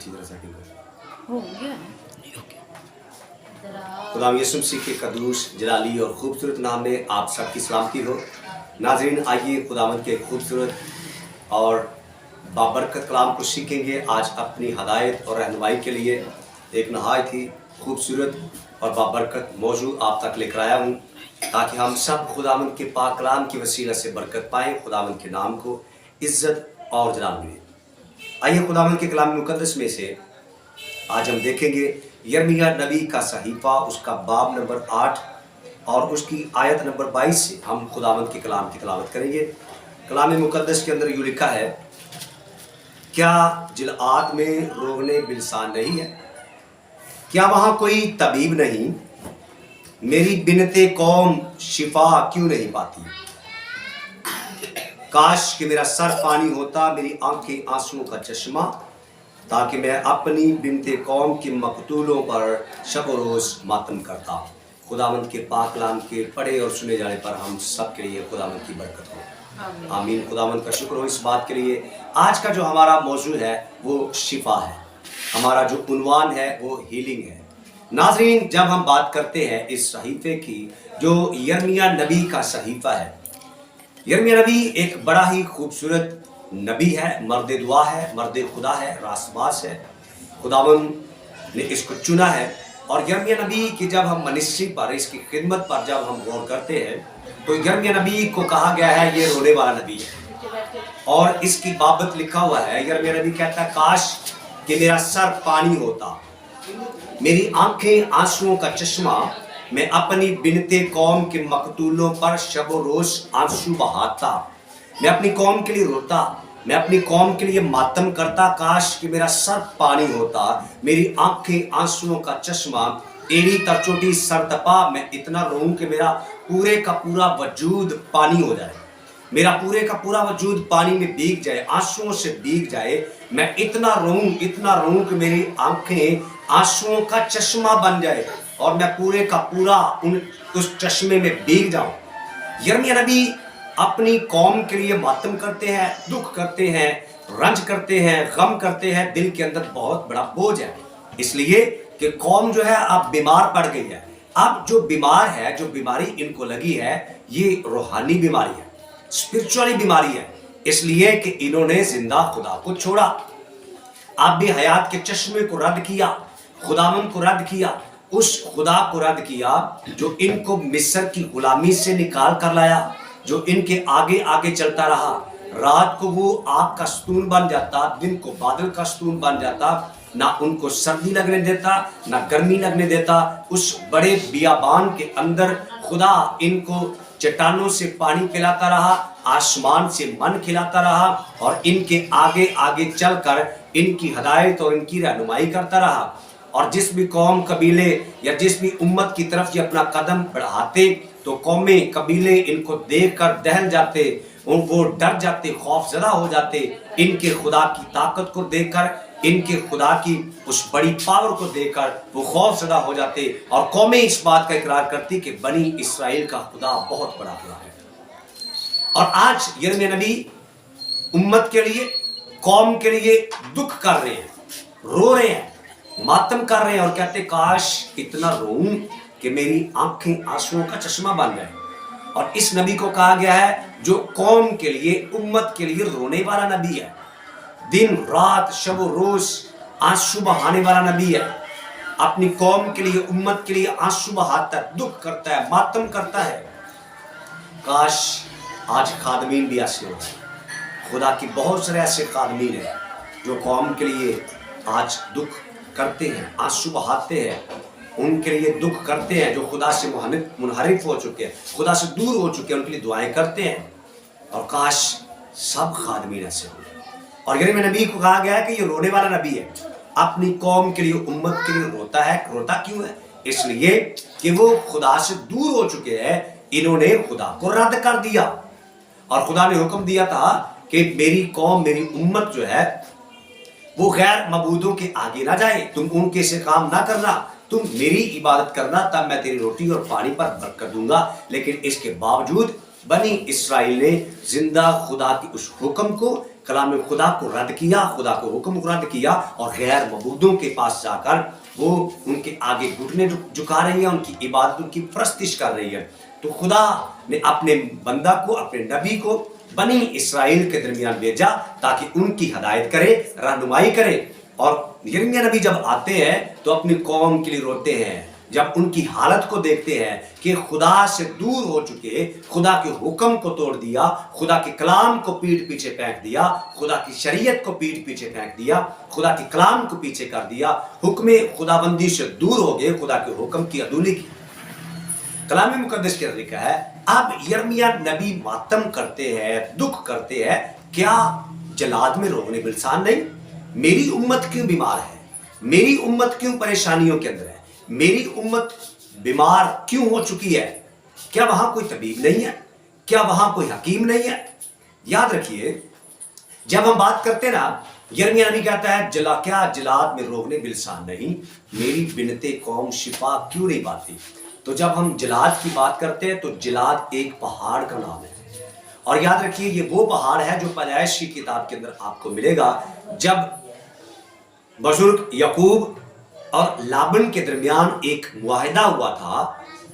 अच्छी तरह सेटिंग कर। हो गया। खुदा यीशु मसीह के कदूस जलाली और खूबसूरत नाम में आप सबकी सलामती हो। नाज़रीन, आइए खुदावंद के खूबसूरत और बाबरकत कलाम को सीखेंगे। आज अपनी हदायत और रहनुमाई के लिए एक नहायत ही खूबसूरत और बाबरकत मौजू आप तक लेकर आया हूँ, ताकि हम सब खुदावंद के पाक कलाम की वसीला से बरकत पाएँ, खुदावंद के नाम को इज़्ज़त और जलाल मिले। आइए खुदावंद के कलाम मुकद्दस में से आज हम देखेंगे यिर्मयाह नबी का सहीफा, उसका बाब नंबर 8 और उसकी आयत नंबर 22 से हम खुदावंद के कलाम की तिलावत करेंगे। कलाम मुकद्दस के अंदर यूँ लिखा है, क्या जिलआद में रोगने बिलसान नहीं है? क्या वहाँ कोई तबीब नहीं? मेरी बिनते कौम शिफा क्यों नहीं पाती? काश कि मेरा सर पानी होता, मेरी आंखें आंसुओं का चश्मा, ताकि मैं अपनी बिनते कौम के मकतूलों पर शब रोज़ मातम करता। खुदावंद के पाक कलाम के पढ़े और सुने जाने पर हम सब के लिए खुदावंद की बरकत हो। आमीन। खुदावंद का शुक्र हो इस बात के लिए। आज का जो हमारा मौजू है वो शिफा है, हमारा जो उन्वान है वो हीलिंग है। नाज़रीन, जब हम बात करते हैं इस सहीफे की, जो यिर्मयाह नबी का सहीफा है, यिर्मयाह नबी एक बड़ा ही खूबसूरत नबी है, मर्द दुआ है, मर्द खुदा है, रासबास है। खुदावंद ने इसको चुना है। और यिर्मयाह नबी की जब हम मिनिस्ट्री पर, इसकी खिदमत पर जब हम गौर करते हैं, तो यिर्मयाह नबी को कहा गया है ये रोने वाला नबी है। और इसकी बाबत लिखा हुआ है, यिर्मयाह नबी कहता है, काश कि मेरा सर पानी होता, मेरी आंखें आंसुओं का चश्मा, मैं अपनी बिनते कौम के मकतूलों पर शब रोज आंसू बहाता, मैं अपनी कौम के लिए रोता, मैं अपनी कौम के लिए मातम करता। काश कि मेरा सर पानी होता, मेरी आंखें आंसुओं का चश्मा, एड़ी तरचोटी सर तपा, मैं इतना रोऊं कि मेरा पूरे का पूरा वजूद पानी हो जाए, मेरा पूरे का पूरा वजूद पानी में भीग जाए, आंसुओं से भीग जाए। मैं इतना रोऊं कि मेरी आंखें आंसुओं का चश्मा बन जाए और मैं पूरे का पूरा उस चश्मे में भीग जाऊं। यिर्मयाह नबी अपनी कौम के लिए मातम करते हैं, दुख करते हैं, रंज करते हैं, गम करते हैं। दिल के अंदर बहुत बड़ा बोझ है, इसलिए कि कौम जो है अब बीमार पड़ गई है। अब जो बीमार है, जो बीमारी इनको लगी है, ये रूहानी बीमारी है, स्पिरिचुअली बीमारी है, इसलिए कि इन्होंने जिंदा खुदा को छोड़ा। आप भी हयात के चश्मे को रद्द किया, खुदावंद को रद्द किया, उस खुदा को रद्द किया जो इनको मिस्र की गुलामी से निकाल कर लाया, जो इनके आगे आगे चलता रहा। रात को वो आग का सतून बन जाता, दिन को बादल का सतून बन जाता, ना उनको सर्दी लगने देता, ना गर्मी लगने देता। उस बड़े बियाबान के अंदर खुदा इनको चट्टानों से पानी पिलाता रहा, आसमान से मन खिलाता रहा और इनके आगे आगे चलकर इनकी हदायत और इनकी रहनुमाई करता रहा। और जिस भी कौम, कबीले या जिस भी उम्मत की तरफ ये अपना कदम बढ़ाते, तो कौमें, कबीले इनको देखकर दहल जाते, वो डर जाते, खौफजदा हो जाते। इनके खुदा की ताकत को देखकर, इनके खुदा की उस बड़ी पावर को देखकर वो खौफजदा हो जाते और कौमें इस बात का इकरार करती कि बनी इस्राएल का खुदा बहुत बड़ा खुदा है। और आज यिर्मयाह नबी उम्मत के लिए, कौम के लिए दुख कर रहे हैं, रो रहे हैं, मातम कर रहे हैं और कहते काश इतना रोऊं कि मेरी आंखें आंसुओं का चश्मा बन जाए। और इस नबी को कहा गया है जो कौम के लिए, उम्मत के लिए रोने वाला नबी है, दिन रात शब रोज आंसू बहाने वाला नबी है। अपनी कौम के लिए, उम्मत के लिए आंसू बहाता है, दुख करता है, मातम करता है। काश आज खादमीन भी ऐसे होते हैं। खुदा की बहुत सारे ऐसे खादमीन हैं जो कौम के लिए आज दुख करते हैं, आंसू बहाते हैं, उनके लिए दुख करते हैं, जो खुदा से मुनहरिफ हो चुके हैं, खुदा से दूर हो चुके हैं, उनके लिए दुआएं करते हैं। और काश सब खादमीन ऐसे हो। और यिर्मयाह नबी को कहा गया है कि ये रोने वाला नबी है, अपनी कौम के लिए, उम्मत के लिए रोता है। रोता क्यों है? इसलिए कि वो खुदा से दूर हो चुके हैं, इन्होंने खुदा को रद्द कर दिया। और खुदा ने हुक्म दिया था कि मेरी कौम, मेरी उम्मत जो है वो गैर मबूदों के आगे ना जाए, तुम उनके से काम ना करना, तुम मेरी इबादत करना, तब मैं तेरी रोटी और पानी पर बरकत दूंगा। लेकिन इसके बावजूद बनी इस्राएल ने जिंदा खुदा की उस हुक्म को कलाम खुदा को रद्द किया, खुदा को हुक्म को रद्द किया और गैर मबूदों के पास जाकर वो उनके आगे घुटने झुका रही है, उनकी इबादत, उनकी परस्तिश कर रही है। तो खुदा ने अपने बंदा को, अपने नबी को बनी इसराइल के दरमियान भेजा ताकि उनकी हदायत करे, रहनुमाई करे। और यिर्मयाह नबी जब आते हैं तो अपनी कौम के लिए रोते हैं, जब उनकी हालत को देखते हैं कि खुदा से दूर हो चुके, खुदा के हुक्म को तोड़ दिया, खुदा के कलाम को पीठ पीछे फेंक दिया, खुदा की शरीयत को पीठ पीछे फेंक दिया, खुदा के कलाम को पीछे कर दिया, हुक्म खुदाबंदी से दूर हो गए, खुदा के हुक्म की अदूली की। कलाम मुकद्दस के अंदर लिखा है, अब यिर्मयाह नबी मातम करते हैं, दुख करते हैं, क्या जलाद में रोगने बिलसान नहीं? मेरी उम्मत क्यों बीमार है? मेरी उम्मत क्यों परेशानियों के अंदर है? मेरी उम्मत बीमार क्यों हो चुकी है? क्या वहां कोई तबीब नहीं है? क्या वहां कोई हकीम नहीं है? याद रखिए, जब हम बात करते हैं ना, यिर्मयाह नबी कहता है क्या जलाद में रोगने बिलसान नहीं, मेरी बिनते कौम शिफा क्यों नहीं पाती? तो जब हम जलाद की बात करते हैं तो जलाद एक पहाड़ का नाम है। और याद रखिए, ये वो पहाड़ है जो पैदाइश की किताब के अंदर आपको मिलेगा। जब बुजुर्ग याकूब और लाबन के दरमियान एक मुआहिदा हुआ था,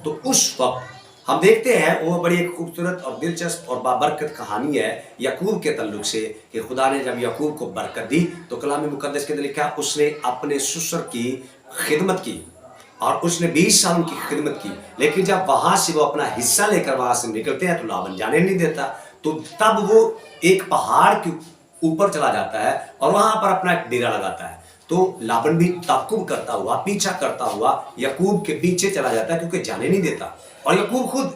तो उस वक्त हम देखते हैं, वो बड़ी एक खूबसूरत और दिलचस्प और बाबरकत कहानी है याकूब के तल्लुक से, कि खुदा ने जब याकूब को बरकत दी तो कलाम मुकद्दस के अंदर लिखा, उसने अपने ससुर की खिदमत की और उसने 20 साल उनकी खिदमत की। लेकिन जब वहां से वो अपना हिस्सा लेकर वहां से निकलते हैं तो लाबन जाने नहीं देता। तो तब वो एक पहाड़ के ऊपर चला जाता है और वहां पर अपना एक डेरा लगाता है। तो लाबन भी ताकुब करता हुआ, पीछा करता हुआ याकूब के पीछे चला जाता है, क्योंकि जाने नहीं देता। और याकूब खुद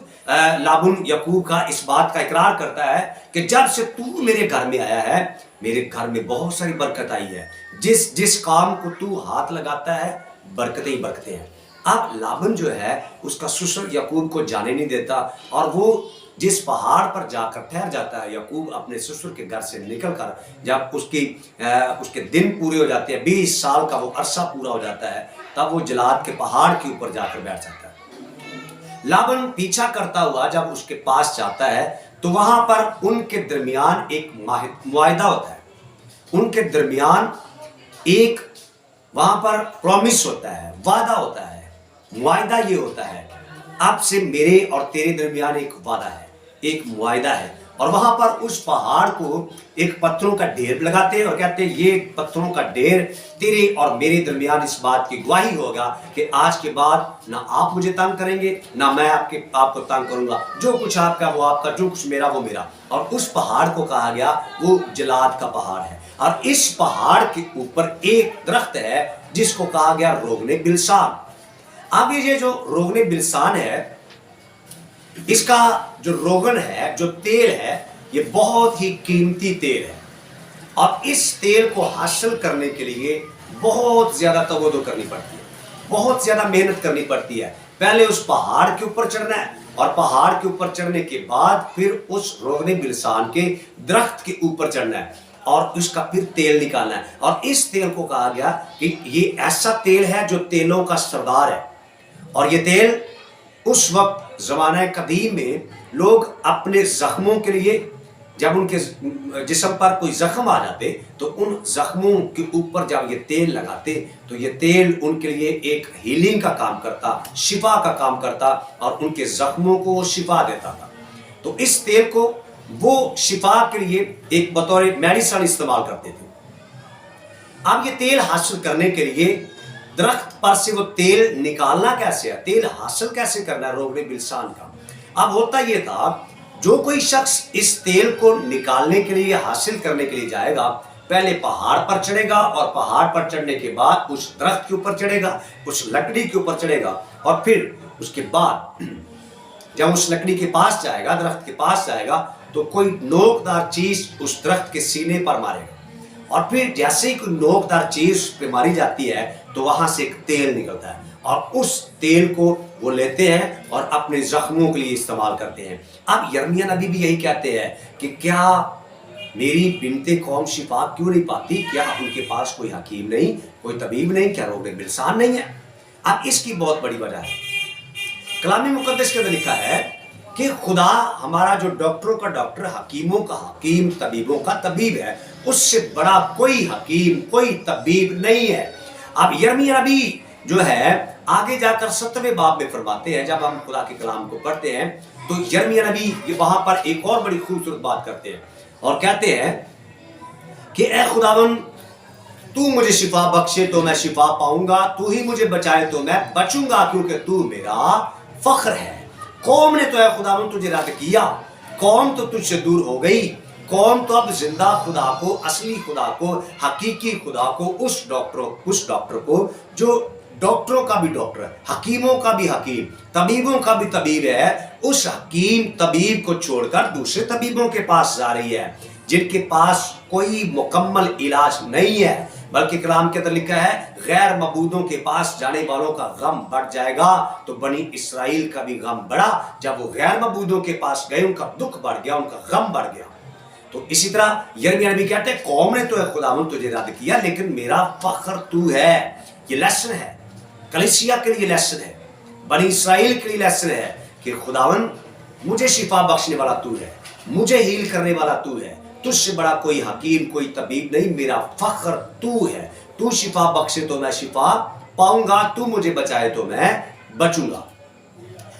लाबन याकूब का इस बात का इकरार करता है कि जब से तू मेरे घर में आया है, मेरे घर में बहुत सारी बरकत आई है। जिस जिस काम को तू हाथ लगाता है, बरकतें ही बरकतें हैं। अब लाबन जो है, उसका ससुर याकूब को जाने नहीं देता, और वो जिस पहाड़ पर जाकर ठहर जाता है याकूब अपने ससुर के घर से निकलकर, जब उसके दिन पूरे हो जाते हैं, 20 साल का वो अरसा पूरा हो जाता है, तब वो जलाद के पहाड़ के ऊपर जाकर बैठ जाता है। लाबन पीछा करता हुआ जब उसके पास जाता है तो वहां पर उनके दरमियान एक मुआहिदा होता है, उनके दरमियान एक वहां पर प्रॉमिस होता है, वादा होता है। मुआहिदा ये होता है, अब से मेरे और तेरे दरमियान एक वादा है, एक मुआहिदा है। और वहां पर उस पहाड़ को एक पत्थरों का ढेर लगाते हैं और कहते हैं, ये पत्थरों का ढेर तेरे और मेरे दरमियान इस बात की गवाही होगा कि आज के बाद ना आप मुझे तंग करेंगे, ना मैं आपको तंग करूंगा। जो कुछ आपका वो आपका, जो कुछ मेरा वो मेरा। और उस पहाड़ को कहा गया वो जलाद का पहाड़ है। और इस पहाड़ के ऊपर एक दरख्त है जिसको कहा गया रोगने बिलसान। अब ये जो रोगने बिलसान है, इसका जो रोगन है, जो तेल है, ये बहुत ही कीमती तेल है। और इस तेल को हासिल करने के लिए बहुत ज्यादा तवज्जो करनी पड़ती है, बहुत ज्यादा मेहनत करनी पड़ती है। पहले उस पहाड़ के ऊपर चढ़ना है, और पहाड़ के ऊपर चढ़ने के बाद फिर उस रोगने बिलसान के दरख्त के ऊपर चढ़ना है और उसका फिर तेल निकालना है। और इस तेल को कहा गया कि ये ऐसा तेल है जो तेलों का सरदार है। और ये तेल उस वक्त ज़माने कदीम में लोग अपने जख्मों के लिए, जब उनके जिस्म पर कोई जख्म आ जाते तो उन जख्मों के ऊपर जब ये तेल लगाते तो ये तेल उनके लिए एक हीलिंग का काम करता, शिफा का काम करता, और उनके जख्मों को शिफा देता था। तो इस तेल को वो शिफा के लिए एक बतौर मेडिसिन इस्तेमाल करते थे। अब ये तेल हासिल करने के लिए दरख्त पर से वो तेल निकालना कैसे है, तेल हासिल कैसे करना है रोगने बिलसान का। अब होता ये था, जो कोई शख्स इस तेल को निकालने के लिए, हासिल करने के लिए जाएगा, पहले पहाड़ पर चढ़ेगा और पहाड़ पर चढ़ने के बाद उस दरख्त के ऊपर चढ़ेगा, उस लकड़ी के ऊपर चढ़ेगा, और फिर उसके बाद जब उस लकड़ी के पास जाएगा, दरख्त के पास जाएगा, तो कोई नोकदार चीज उस दरख्त के सीने पर मारेगा। और फिर जैसे ही कोई नोकदार चीज पे मारी जाती है तो वहां से एक तेल निकलता है, और उस तेल को वो लेते हैं और अपने जख्मों के लिए इस्तेमाल करते हैं। अब यिर्मयाह नबी भी यही कहते हैं कि क्या मेरी बिनते कौम शिफा क्यों नहीं पाती? क्या उनके पास कोई हकीम नहीं, कोई तबीब नहीं? क्या रोग बिलसान नहीं है? अब इसकी बहुत बड़ी वजह है। कलाम मुकद्दस के अंदर लिखा है کہ خدا ہمارا جو ڈاکٹروں کا ڈاکٹر، حکیموں کا حکیم، طبیبوں کا طبیب ہے، اس سے بڑا کوئی حکیم، کوئی طبیب نہیں ہے۔ اب یرمیہ نبی جو ہے آگے جا کر 7ویں باب میں فرماتے ہیں، جب ہم خدا کے کلام کو پڑھتے ہیں تو یرمیہ نبی وہاں پر ایک اور بڑی خوبصورت بات کرتے ہیں اور کہتے ہیں کہ اے خداوند تو مجھے شفا بخشے تو میں شفا پاؤں گا، تو ہی مجھے بچائے تو میں بچوں گا، کیونکہ تو میرا فخر ہے۔ قوم نے تو اے خداوند تجھے رد کیا، قوم تو تجھ سے دور ہو گئی، قوم تو اب زندہ خدا کو، اصلی خدا کو، حقیقی خدا کو، اس ڈاکٹر کو جو ڈاکٹروں کا بھی ڈاکٹر ہے، حکیموں کا بھی حکیم، طبیبوں کا بھی طبیب ہے، اس حکیم طبیب کو چھوڑ کر دوسرے طبیبوں کے پاس جا رہی ہے، جن کے پاس کوئی مکمل علاج نہیں ہے، بلکہ کلام کے اندر لکھا ہے غیر معبودوں کے پاس جانے والوں کا غم بڑھ جائے گا۔ تو بنی اسرائیل کا بھی غم بڑھا، جب وہ غیر معبودوں کے پاس گئے ان کا دکھ بڑھ گیا، ان کا غم بڑھ گیا۔ تو اسی طرح یرمیہ نبی کہتے ہیں قوم نے تو اے خداوند تجھے رد کیا، لیکن میرا فخر تو ہے۔ یہ لیسن ہے، کلیسیا کے لیے لیسن ہے، بنی اسرائیل کے لیے لیسن ہے کہ خداوند مجھے شفا بخشنے والا تو ہے، مجھے ہیل کرنے والا تو ہے، تجھ سے بڑا کوئی حکیم، کوئی طبیب نہیں، میرا فخر تو ہے۔ تو شفا بخشے تو میں شفا پاؤں گا، تو مجھے بچائے تو میں بچوں گا۔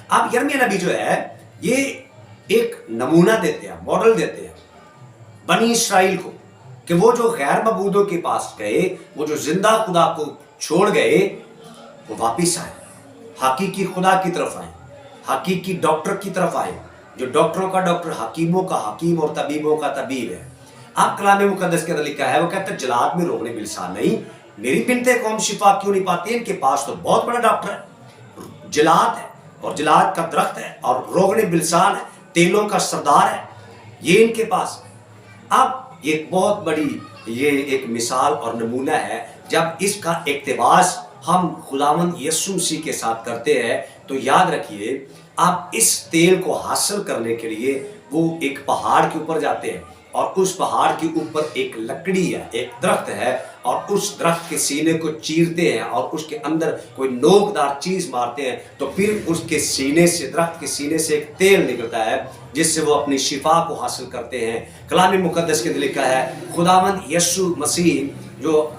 اب یرمیہ نبی جو ہے یہ ایک نمونہ دیتے ہیں، ماڈل دیتے ہیں بنی اسرائیل کو، کہ وہ جو غیر معبودوں کے پاس گئے، وہ جو زندہ خدا کو چھوڑ گئے، وہ واپس آئے، حقیقی خدا کی طرف آئے، حقیقی ڈاکٹر کی طرف آئے، جو ڈاکٹروں کا ڈاکٹر، حکیموں کا حکیم اور طبیبوں کا طبیب ہے۔ اب کلام مقدس کے اندر لکھا ہے، وہ کہتا ہے جلاد میں روغن بلسان نہیں، میری بنت قوم شفا کیوں نہیں پاتی؟ ان کے پاس تو بہت بڑا ڈاکٹر ہے، جلاد ہے اور جلاد کا درخت ہے اور روغن بلسان ہے، تیلوں کا سردار ہے، یہ ان کے پاس۔ اب یہ بہت بڑی یہ ایک مثال اور نمونہ ہے، جب اس کا اقتباس ہم خداوند یسوع مسیح کے ساتھ کرتے ہیں تو یاد رکھیے آپ اس تیل کو حاصل کرنے کے لیے وہ ایک پہاڑ کے اوپر جاتے ہیں اور اس پہاڑ کے اوپر ایک لکڑی ہے، ایک درخت ہے، اور اس درخت کے سینے کو چیرتے ہیں اور اس کے اندر کوئی نوکدار چیز مارتے ہیں، تو پھر اس کے سینے سے، درخت کے سینے سے ایک تیل نکلتا ہے جس سے وہ اپنی شفا کو حاصل کرتے ہیں۔ کلام مقدس کے اندر لکھا ہے خداوند یسوع مسیح جو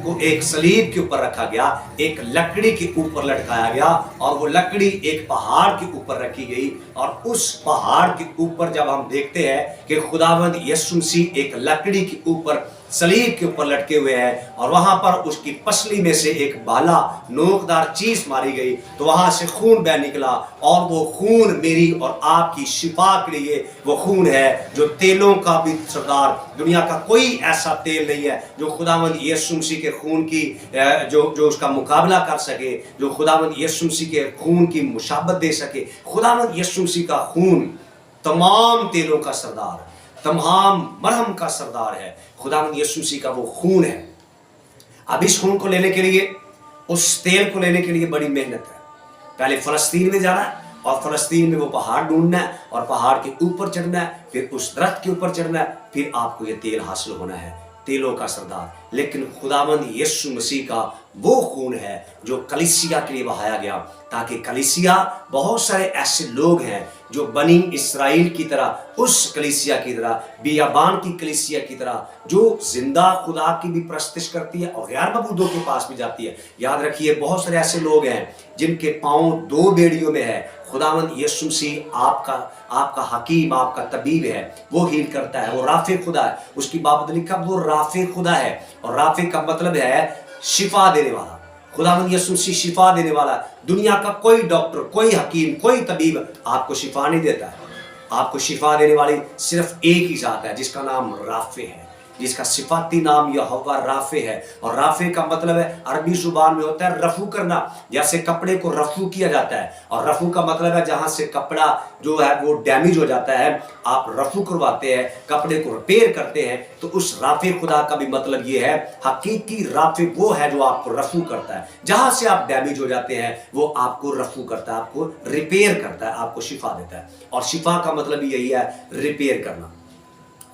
کو ایک صلیب کے اوپر رکھا گیا، ایک لکڑی کے اوپر لٹکایا گیا، اور وہ لکڑی ایک پہاڑ کے اوپر رکھی گئی، اور اس پہاڑ کے اوپر جب ہم دیکھتے ہیں کہ خداوند یسوع مسیح ایک لکڑی کے اوپر، صلیب کے اوپر لٹکے ہوئے ہیں، اور وہاں پر اس کی پسلی میں سے ایک بالا نوکدار چیز ماری گئی تو وہاں سے خون بہ نکلا، اور وہ خون میری اور آپ کی شفا کے لیے وہ خون ہے جو تیلوں کا بھی سردار، دنیا کا کوئی ایسا تیل نہیں ہے جو خداوند یسوع مسیح کے خون کی جو اس کا مقابلہ کر سکے، جو خداوند یسوع مسیح کے خون کی مشابہت دے سکے۔ خداوند یسوع مسیح کا خون تمام تیلوں کا سردار، تمام مرہم کا سردار ہے، خداوند یسوع مسیح کا وہ خون ہے۔ اب اس خون کو لینے کے لیے، اس تیل کو لینے کے لیے بڑی محنت ہے، پہلے فلسطین میں جانا ہے اور فلسطین میں وہ پہاڑ ڈھونڈنا ہے اور پہاڑ کے اوپر چڑھنا ہے، پھر اس درخت کے اوپر چڑھنا ہے، پھر آپ کو یہ تیل حاصل ہونا ہے، تیلوں کا سردار۔ لیکن خداوند یسوع مسیح کا وہ خون ہے جو کلیسیا کے لیے بہایا گیا، تاکہ کلیسیا، بہت سارے ایسے لوگ ہیں جو بنی اسرائیل کی طرح، اس کلیسیا کی طرح، بیابان کی کلیسیا کی طرح، جو زندہ خدا کی بھی پرستش کرتی ہے اور غیر معبودوں کے پاس بھی جاتی ہے۔ یاد رکھیے بہت سارے ایسے لوگ ہیں جن کے پاؤں دو بیڑیوں میں ہے۔ خداوند یسوع مسیح آپ کا حکیم، آپ کا طبیب ہے، وہ ہیل کرتا ہے، وہ رافع خدا ہے۔ اس کی بابت لکھا وہ رافع خدا ہے، اور رافع کا مطلب ہے شفا دینے والا۔ خداوند یسوع مسیح شفا دینے والا ہے۔ دنیا کا کوئی ڈاکٹر، کوئی حکیم، کوئی طبیب آپ کو شفا نہیں دیتا ہے۔ آپ کو شفا دینے والی صرف ایک ہی ذات ہے جس کا نام رافع ہے، جس کا صفاتی نام یہوہ رافع ہے، اور رافع کا مطلب ہے عربی زبان میں ہوتا ہے رفع کرنا، جیسے کپڑے کو رفع کیا جاتا ہے، اور رفع کا مطلب ہے جہاں سے کپڑا جو ہے وہ ڈیمیج ہو جاتا ہے، آپ رفع کرواتے ہیں، کپڑے کو ریپیئر کرتے ہیں۔ تو اس رافع خدا کا بھی مطلب یہ ہے، حقیقی رافع وہ ہے جو آپ کو رفع کرتا ہے، جہاں سے آپ ڈیمیج ہو جاتے ہیں وہ آپ کو رفع کرتا ہے، آپ کو ریپیئر کرتا ہے، آپ کو شفا دیتا ہے۔ اور شفا کا مطلب یہی ہے ریپیئر کرنا۔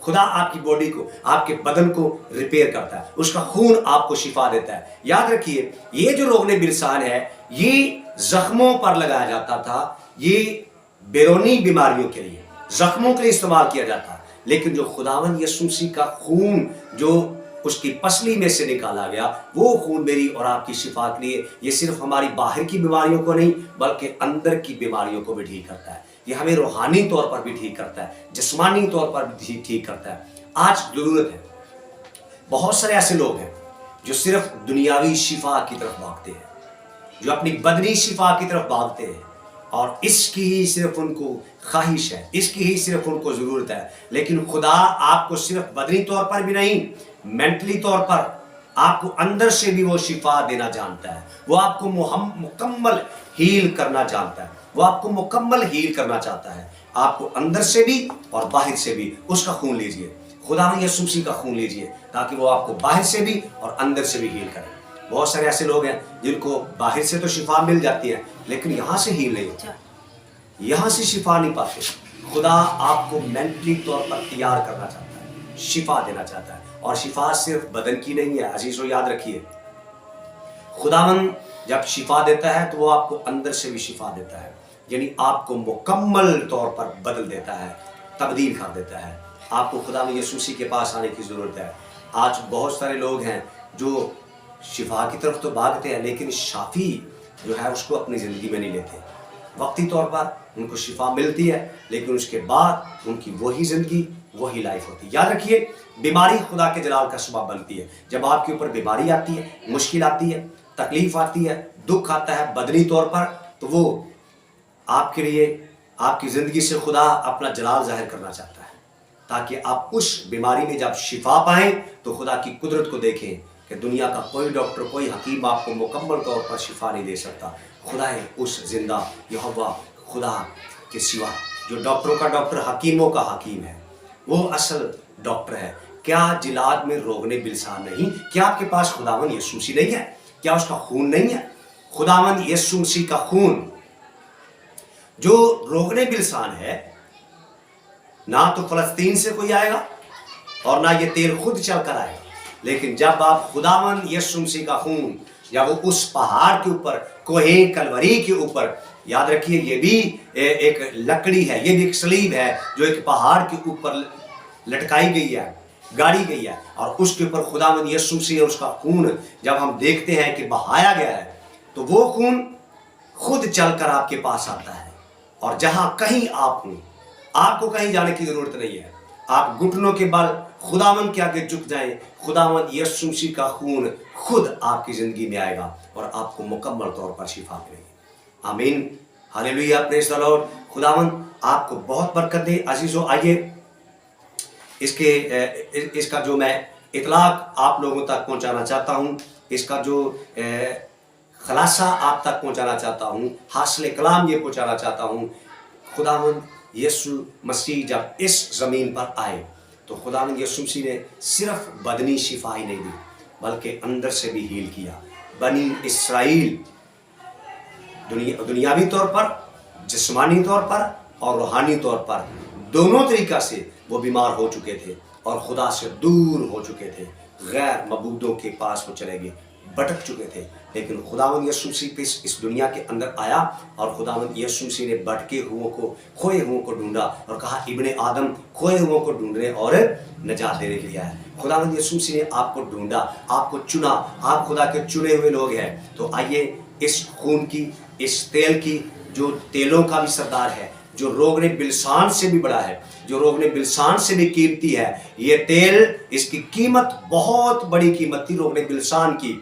خدا آپ کی باڈی کو، آپ کے بدن کو ریپیئر کرتا ہے، اس کا خون آپ کو شفا دیتا ہے۔ یاد رکھیے یہ جو روغن بلسان ہے یہ زخموں پر لگایا جاتا تھا، یہ बैरूनी बीमारियों के लिए, जख्मों के लिए इस्तेमाल किया जाता है, लेकिन जो खुदावंद यीशु मसीह का खून जो उसकी पसली में से निकाला गया, वो खून मेरी और आपकी शिफा के लिए, ये सिर्फ हमारी बाहर की बीमारियों को नहीं बल्कि अंदर की बीमारियों को भी ठीक करता है। ये हमें रूहानी तौर पर भी ठीक करता है, जिस्मानी तौर पर भी ठीक करता है। आज जरूरत है, बहुत सारे ऐसे लोग हैं जो सिर्फ दुनियावी शिफा की तरफ भागते हैं, जो अपनी बदनी शिफा की तरफ भागते हैं, और इसकी ही सिर्फ उनको ख्वाहिश है, इसकी ही सिर्फ उनको ज़रूरत है। लेकिन खुदा आपको सिर्फ बदनी तौर पर भी नहीं, मेंटली तौर पर आपको अंदर से भी वो शिफा देना जानता है। वो आपको मुकम्मल हील करना जानता है, वो आपको मुकम्मल हील करना चाहता है, आपको अंदर से भी और बाहर से भी। उसका खून लीजिए, खुदा यीशु मसीह का खून लीजिए, ताकि वो आपको बाहर से भी और अंदर से भी हील करे। बहुत सारे ऐसे लोग हैं जिनको बाहर से तो शिफा मिल जाती है, लेकिन यहाँ से हील नहीं होता, यहाँ से शिफा नहीं पाते। खुदा आपको मेंटली तौर पर तैयार करना चाहता है, शिफा देना चाहता है। और शिफा सिर्फ बदन की नहीं है अजीजों, याद रखिए, खुदावंद जब शिफा देता है तो वो आपको अंदर से भी शिफा देता है, यानी आपको मुकम्मल तौर पर बदल देता है, तब्दील कर देता है। आपको खुदावंद यीशु मसीह के पास आने की ज़रूरत है। आज बहुत सारे लोग हैं जो शिफा की तरफ तो भागते हैं, लेकिन शाफी जो है उसको अपनी ज़िंदगी में नहीं लेते। वक्ती तौर पर उनको शिफा मिलती है, लेकिन उसके बाद उनकी वही ज़िंदगी, वही लाइफ होती है। याद रखिए, बीमारी खुदा के जलाल का सबब बनती है। जब आपके ऊपर बीमारी आती है, मुश्किल आती है, तकलीफ आती है, दुख आता है बदनी तौर पर, तो वो आपके लिए, आपकी ज़िंदगी से खुदा अपना जलाल जाहिर करना चाहता है, ताकि आप उस बीमारी में जब शिफा पाएं तो खुदा की कुदरत को देखें कि दुनिया का कोई डॉक्टर, कोई हकीम आपको मुकम्मल तौर पर शिफा नहीं दे सकता। खुदा है उस जिंदा यहोवा खुदा के सिवा, जो डॉक्टरों का डॉक्टर, हकीमों का हकीम है, वो असल डॉक्टर है। क्या जिलाद में रोगने बिलसान नहीं? क्या आपके पास खुदावंद यीशु मसीह नहीं है? क्या उसका खून नहीं है? खुदावंद यीशु मसीह का खून जो रोगने बिलसान है, ना तो फलस्तीन से कोई आएगा और ना ये तेल खुद चल कर आएगा, लेकिन जब आप खुदावंद यीशु मसीह का खून, जब वो उस पहाड़ के ऊपर, कोहे कलवरी के ऊपर, याद रखिए ये भी एक लकड़ी है, ये भी एक सलीब है जो एक पहाड़ के ऊपर लटकाई गई है, गाड़ी गई है, और उसके ऊपर खुदावंद यीशु मसीह उसका खून जब हम देखते हैं कि बहाया गया है, तो वो खून खुद चलकर आपके पास आता है। और जहां कहीं आप हो, आपको कहीं जाने की जरूरत नहीं है, आप घुटनों के बल खुदावंद के आगे झुक जाएं, खुदावंद यीशु मसीह का खून खुद आपकी जिंदगी में आएगा और आपको मुकम्मल तौर पर शिफा मिलेगी। आमीन, हालेलुया, प्रेज़ द लॉर्ड। खुदावंद आपको बहुत बरकत दे। अजीजों, आइए इसका जो मैं इतलाक आप लोगों तक पहुंचाना चाहता हूं, इसका जो खलासा आप तक पहुंचाना चाहता हूं, हासिल कलाम ये पहुंचाना चाहता हूं। खुदावंद यीशु मसीह जब इस ज़मीन पर आए तो खुदावंद यीशु मसीह ने सिर्फ बदनी शिफा ही नहीं दी, बल्कि अंदर से भी हील किया। बनी इसराइल दुनियावी तौर पर, जिस्मानी तौर पर और रूहानी तौर पर, दोनों तरीक़ा से वो बीमार हो चुके थे और खुदा से दूर हो चुके थे, गैर मबूदों के पास वो चले गए, भटक चुके थे। लेकिन खुदावंद यीशु मसीह इस दुनिया के अंदर आया और खुदावंद यीशु मसीह ने भटके हुओं को, खोए हुओं को ढूंढा और कहा, इब्ने आदम खोए हुओं को ढूंढने और नजात देने के लिए आया। खुदावंद यीशु मसीह ने आपको ढूंढा, आपको चुना, आप खुदा के चुने हुए लोग हैं। तो आइए इस खून की, इस तेल की, जो तेलों का भी सरदार है, जो रोगने बिलसान से भी बड़ा है, जो रोगने बिलसान से भी कीमती है, ये तेल, इसकी कीमत बहुत बड़ी कीमत थी रोगने बिलसान की।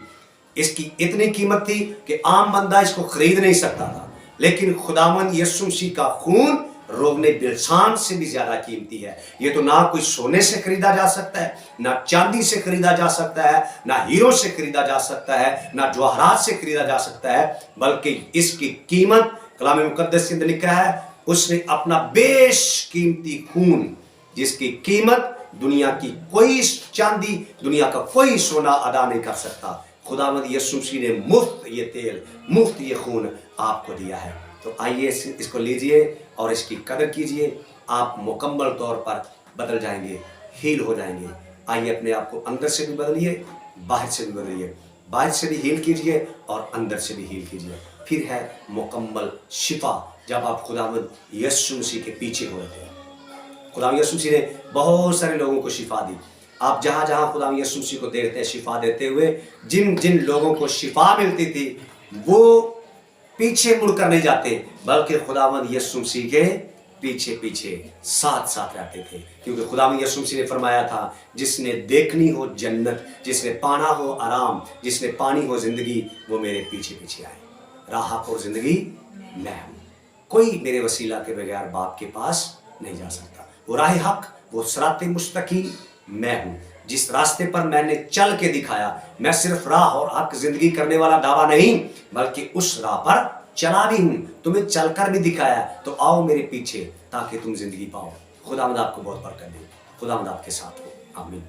इसकी इतनी कीमत थी कि आम बंदा इसको खरीद नहीं सकता था, लेकिन खुदावंद यीशु मसीह का खून रोगने बिलसान से भी ज्यादा कीमती है। ये तो ना कोई सोने से खरीदा जा सकता है, ना चांदी से खरीदा जा सकता है, ना हीरो से खरीदा जा सकता है, ना जवाहरात से खरीदा जा सकता है, बल्कि इसकी कीमत कलाम मुकद्दस के अंदर लिखा है, उसने अपना बेशकीमती खून, जिसकी कीमत दुनिया की कोई चांदी, दुनिया का कोई सोना अदा नहीं कर सकता, खुदावंद यीशु मसीह ने मुफ्त ये तेल, मुफ्त ये खून आपको दिया है। तो आइए इसको लीजिए और इसकी कदर कीजिए। आप मुकम्मल तौर पर बदल जाएंगे, हील हो जाएंगे। आइए अपने आप को अंदर से भी बदलिए, बाहर से भी बदलिए। باہر سے بھی ہیل کیجئے اور اندر سے بھی ہیل کیجئے. پھر ہے مکمل شفا جب آپ خداوند یسوع مسیح کے پیچھے ہوتے ہیں. خداوند یسوع مسیح نے بہت سارے لوگوں کو شفا دی. آپ جہاں جہاں خداوند یسوع مسیح کو دیکھتے ہیں شفا دیتے ہوئے، جن جن لوگوں کو شفا ملتی تھی وہ پیچھے مڑ کر نہیں جاتے بلکہ خداوند یسوع مسیح کے پیچھے پیچھے ساتھ ساتھ رہتے تھے. کیونکہ خداوند یسوع مسیح نے فرمایا تھا جس نے دیکھنی ہو جنت، جس نے پانا ہو آرام، جس نے پانی ہو زندگی، وہ میرے پیچھے پیچھے آئے. راہ حق اور زندگی میں ہوں، کوئی میرے وسیلہ کے بغیر باپ کے پاس نہیں جا سکتا. وہ راہ حق، وہ صراط مستقیم میں ہوں. جس راستے پر میں نے چل کے دکھایا، میں صرف راہ اور حق زندگی کرنے والا دعویٰ نہیں بلکہ اس راہ پر چلا بھی ہوں، تمہیں چل کر بھی دکھایا. تو آؤ میرے پیچھے تاکہ تم زندگی پاؤ. خداوند آپ کو بہت برکت دے. خداوند آپ کے ساتھ ہو. آمین.